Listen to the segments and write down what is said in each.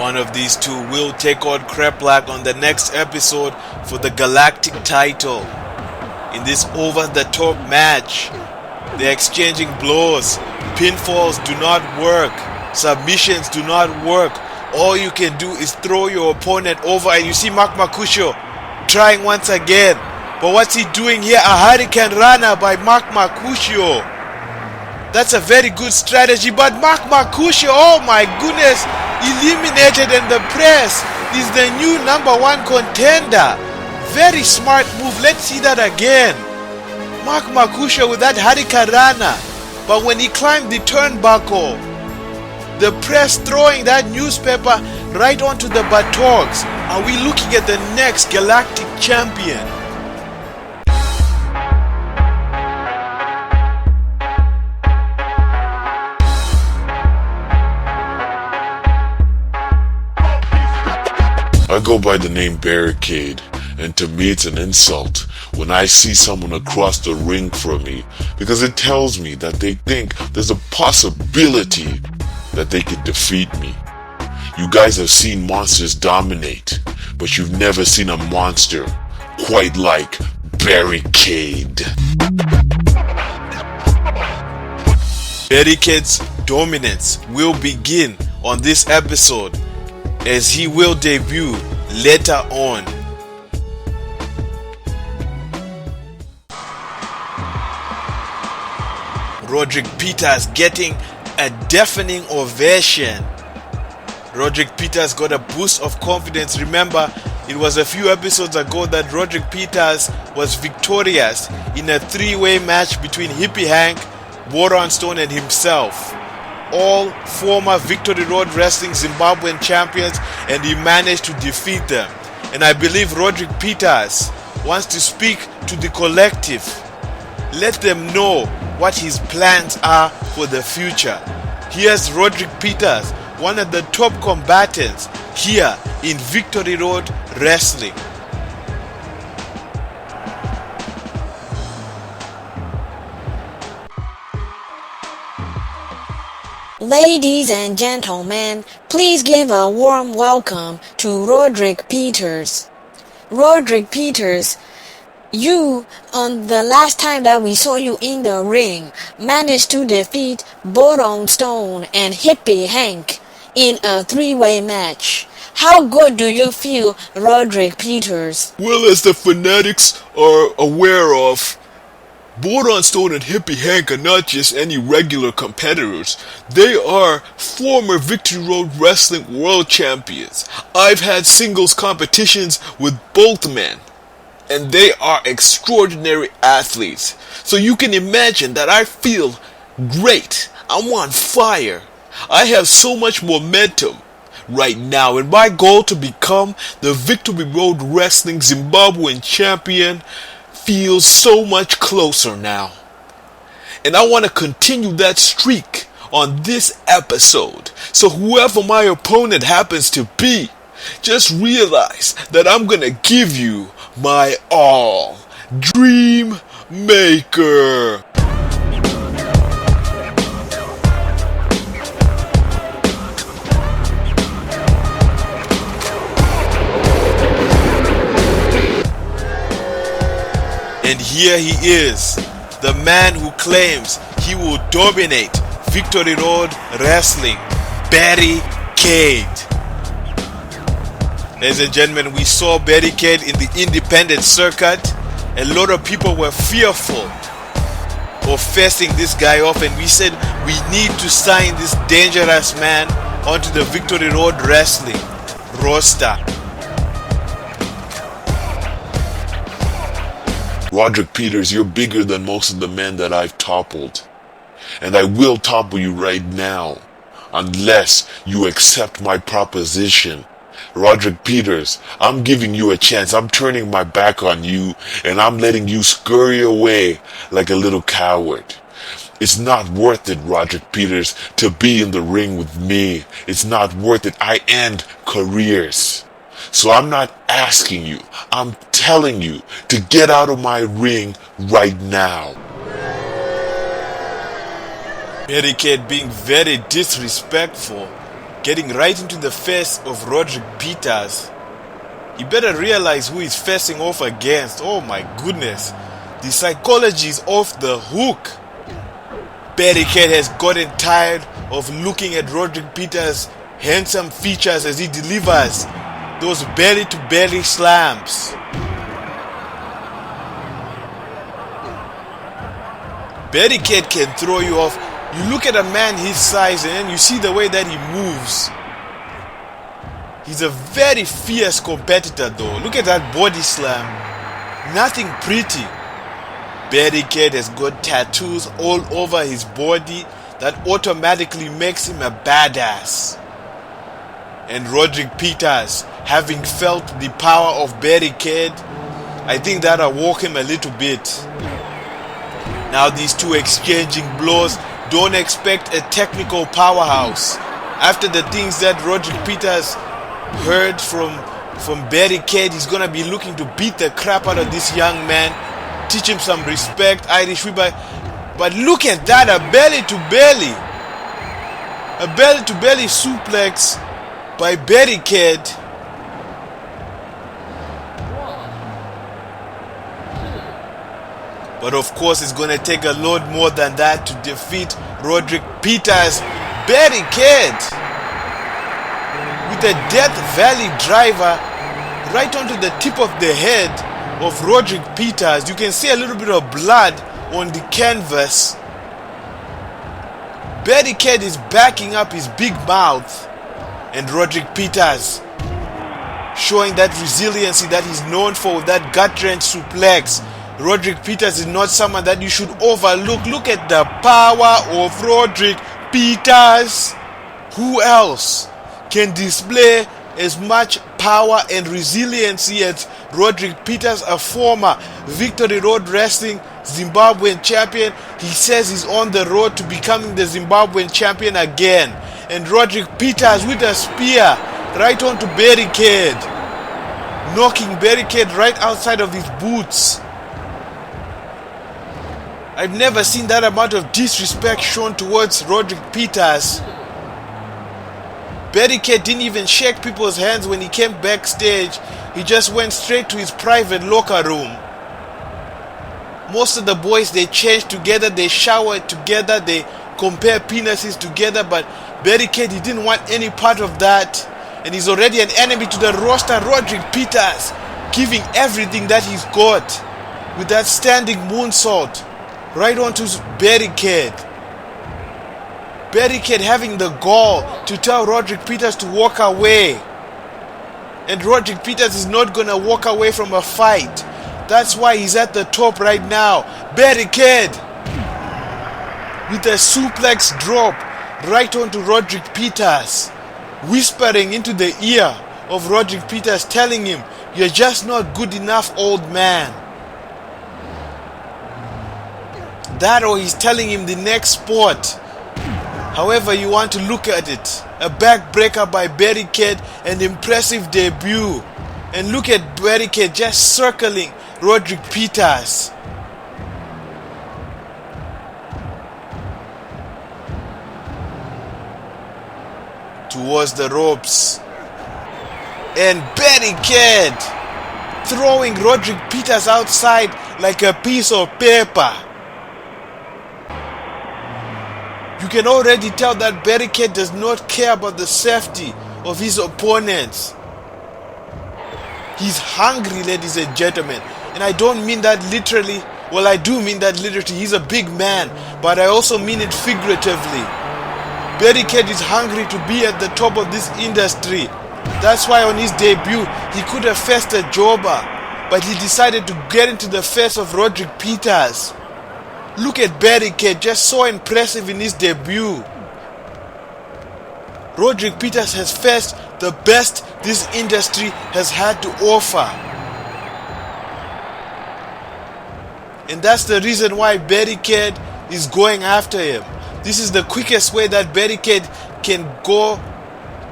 One of these two will take on Kreplac on the next episode for the Galactic title. In this over-the-top match, they're exchanging blows. Pinfalls do not work. Submissions do not work. All you can do is throw your opponent over, and you see Mark Marcusio trying once again. But what's he doing here? A Hurricane Runner by Mark Marcusio. That's a very good strategy, but Mark Marcusio, oh my goodness, eliminated in the press. He's the new #1 contender. Very smart move. Let's see that again. Mark Marcusio with that Hurricane Runner. But when he climbed the turnbuckle, the press throwing that newspaper right onto the buttocks. Are we looking at the next Galactic champion? I go by the name Barricade, and to me it's an insult when I see someone across the ring from me, because it tells me that they think there's a possibility that they could defeat me. You guys have seen monsters dominate, but you've never seen a monster quite like Barricade. Barricade's dominance will begin on this episode, as he will debut later on. Roderick Peters getting a deafening ovation. Roderick Peters got a boost of confidence. Remember, it was a few episodes ago that Roderick Peters was victorious in a three-way match between Hippie Hank, Boron Stone and himself. All former Victory Road Wrestling Zimbabwean champions, and he managed to defeat them. And I believe Roderick Peters wants to speak to the collective. Let them know what his plans are for the future. Here's Roderick Peters, one of the top combatants here in Victory Road Wrestling. Ladies and gentlemen, please give a warm welcome to Roderick Peters. Roderick Peters, you, on the last time that we saw you in the ring, managed to defeat Boron Stone and Hippie Hank in a three-way match. How good do you feel, Roderick Peters? Well, as the fanatics are aware of, Boron Stone and Hippie Hank are not just any regular competitors. They are former Victory Road Wrestling World Champions. I've had singles competitions with both men, and they are extraordinary athletes. So you can imagine that I feel great. I'm on fire. I have so much momentum right now, and my goal to become the Victory Road Wrestling Zimbabwean champion feels so much closer now. And I want to continue that streak on this episode. So whoever my opponent happens to be, just realize that I'm gonna give you my all. Dream Maker. And here he is, the man who claims he will dominate Victory Road Wrestling, Barricade. Ladies and gentlemen, we saw Barricade in the independent circuit. A lot of people were fearful of facing this guy off, and we said we need to sign this dangerous man onto the Victory Road Wrestling roster. Roderick Peters, you're bigger than most of the men that I've toppled. And I will topple you right now, unless you accept my proposition. Roderick Peters, I'm giving you a chance. I'm turning my back on you, and I'm letting you scurry away like a little coward. It's not worth it, Roderick Peters, to be in the ring with me. It's not worth it. I end careers. So I'm not asking you, I'm telling you to get out of my ring right now. Barricade being very disrespectful. getting right into the face of Roderick Peters. He better realize who he's facing off against. Oh my goodness. The psychology is off the hook. Barricade has gotten tired of looking at Roderick Peters' handsome features as he delivers those belly-to-belly slams. Barricade can throw you off. You look at a man his size and then you see the way that he moves. He's a very fierce competitor though. Look at that body slam. Nothing pretty. Barricade has got tattoos all over his body that automatically makes him a badass. And Roderick Peters, having felt the power of Barricade, I think that awoke him a little bit. Now these two exchanging blows. Don't expect a technical powerhouse. After the things that Roderick Peters heard from Barricade, he's gonna be looking to beat the crap out of this young man, teach him some respect, Irish whip. But look at that, a belly-to-belly suplex by Barricade. But of course it's gonna take a lot more than that to defeat Roderick Peters. Barricade with a Death Valley driver right onto the tip of the head of Roderick Peters. You can see a little bit of blood on the canvas. Barricade is backing up his big mouth, and Roderick Peters showing that resiliency that he's known for with that gut-wrench suplex. Roderick Peters is not someone that you should overlook. Look at the power of Roderick Peters. Who else can display as much power and resiliency as Roderick Peters, a former Victory Road Wrestling Zimbabwean champion? He says he's on the road to becoming the Zimbabwean champion again. And Roderick Peters with a spear right onto Barricade, knocking Barricade right outside of his boots. I've never seen that amount of disrespect shown towards Roderick Peters. Barricade didn't even shake people's hands when he came backstage. He just went straight to his private locker room. Most of the boys, they change together, they shower together, they compare penises together, but Barricade, he didn't want any part of that. And he's already an enemy to the roster. Roderick Peters giving everything that he's got with that standing moonsault right onto Barricade. Barricade having the gall to tell Roderick Peters to walk away. And Roderick Peters is not going to walk away from a fight. That's why he's at the top right now. Barricade with a suplex drop right onto Roderick Peters, whispering into the ear of Roderick Peters, telling him, "You're just not good enough, old man." That, or he's telling him the next spot. However you want to look at it. A backbreaker by Barricade, an impressive debut. And look at Barricade just circling Roderick Peters. Towards the ropes. And Barricade throwing Roderick Peters outside like a piece of paper. You can already tell that Barricade does not care about the safety of his opponents. He's hungry, ladies and gentlemen. And I don't mean that literally. Well, I do mean that literally. He's a big man. But I also mean it figuratively. Barricade is hungry to be at the top of this industry. That's why on his debut, he could have faced a jobber. But he decided to get into the face of Roderick Peters. Look at Barricade, just so impressive in his debut. Roderick Peters has faced the best this industry has had to offer. And that's the reason why Barricade is going after him. This is the quickest way that Barricade can go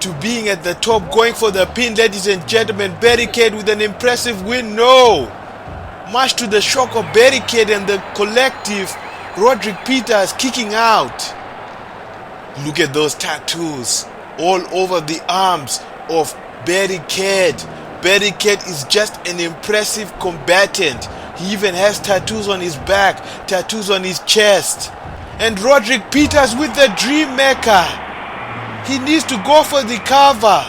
to being at the top, going for the pin, ladies and gentlemen. Barricade with an impressive win. No! Much to the shock of Barricade and the collective, Roderick Peters kicking out. Look at those tattoos all over the arms of Barricade. Barricade is just an impressive combatant. He even has tattoos on his back, tattoos on his chest. And Roderick Peters with the Dream Maker. He needs to go for the cover.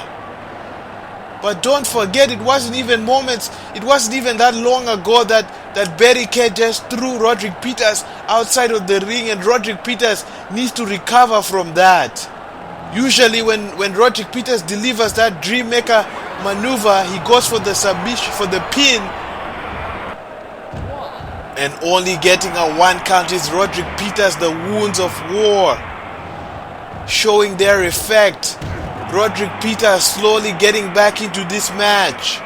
But don't forget, it wasn't even that long ago that Barricade just threw Roderick Peters outside of the ring, and Roderick Peters needs to recover from that. Usually when Roderick Peters delivers that Dream Maker maneuver, he goes for the submission, for the pin, and only getting a 1 count is Roderick Peters. The wounds of war showing their effect. Roderick Peters slowly getting back into this match.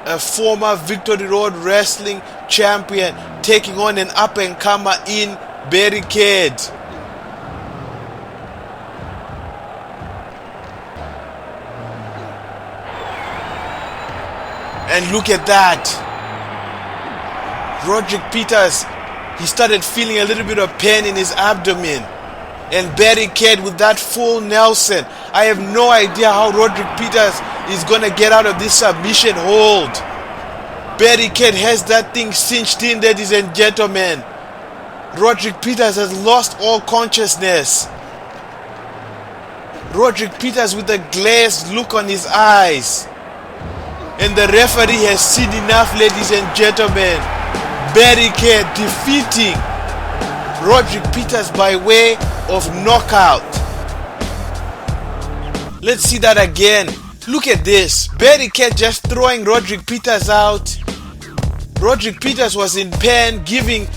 A former Victory Road Wrestling champion taking on an up-and-comer in Barricade. And look at that. Roderick Peters, he started feeling a little bit of pain in his abdomen. And Barricade with that full Nelson. I have no idea how Roderick Peters is going to get out of this submission hold. Barricade has that thing cinched in, ladies and gentlemen. Roderick Peters has lost all consciousness. Roderick Peters with a glazed look on his eyes. And the referee has seen enough, ladies and gentlemen. Barricade defeating Roderick Peters by way of knockout. Let's see that again. Look at this. Barricade just throwing Roderick Peters out. Roderick Peters was in pain, giving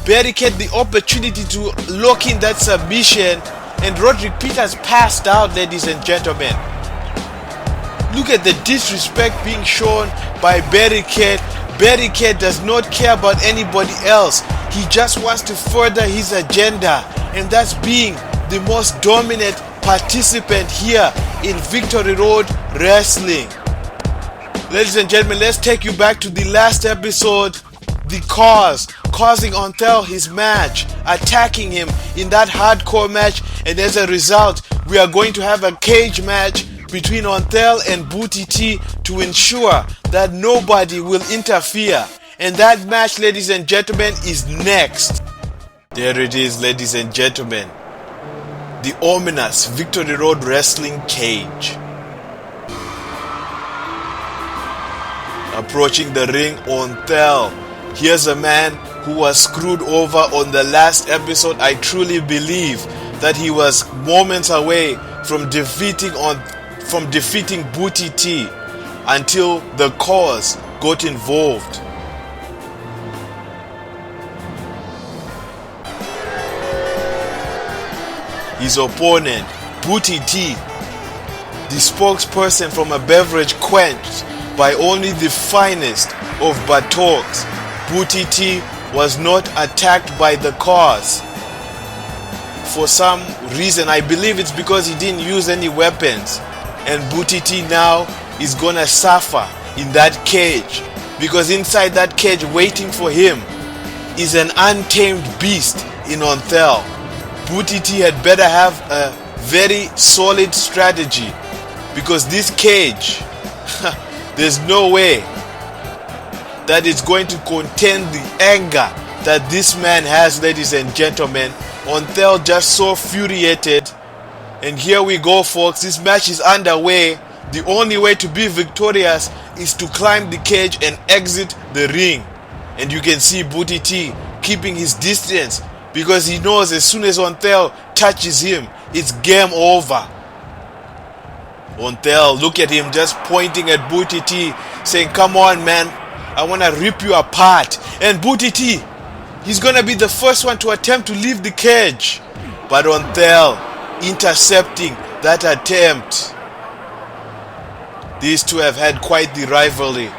Barricade the opportunity to lock in that submission, and Roderick Peters passed out, ladies and gentlemen. Look at the disrespect being shown by Barricade. Barricade does not care about anybody else. He just wants to further his agenda, and that's being the most dominant participant here in Victory Road Wrestling. Ladies and gentlemen, let's take you back to the last episode. The cause, causing Onthell his match, attacking him in that hardcore match, and as a result, we are going to have a cage match between Onthell and Booty Tea to ensure that nobody will interfere. And that match, ladies and gentlemen, is next. There it is, ladies and gentlemen. The ominous Victory Road Wrestling cage. Approaching the ring, Onthell. Here's a man who was screwed over on the last episode. I truly believe that he was moments away from defeating Booty Tea until the cause got involved. His opponent, Booty Tea, the spokesperson from a beverage quenched by only the finest of buttocks. Booty Tea was not attacked by the cause. For some reason, I believe it's because he didn't use any weapons. And Booty Tea now is gonna suffer in that cage, because inside that cage waiting for him is an untamed beast in Onthell. Booty Tea had better have a very solid strategy, because this cage, there's no way that it's going to contain the anger that this man has, ladies and gentlemen. Onthell just so infuriated. And here we go, folks. This match is underway. The only way to be victorious is to climb the cage and exit the ring. And you can see Booty Tea keeping his distance, because he knows as soon as Onthell touches him, it's game over. Onthell, look at him just pointing at Booty Tea, saying, "Come on, man, I want to rip you apart." And Booty Tea, he's going to be the first one to attempt to leave the cage. But Onthell intercepting that attempt. These two have had quite the rivalry.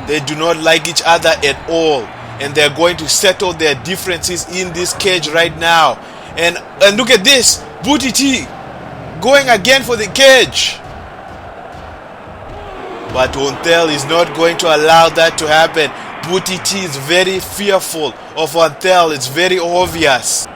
They do not like each other at all, and they're going to settle their differences in this cage right now. And look at this, Booty Tea going again for the cage. But Onthell is not going to allow that to happen. Booty Tea is very fearful of Onthell. It's very obvious.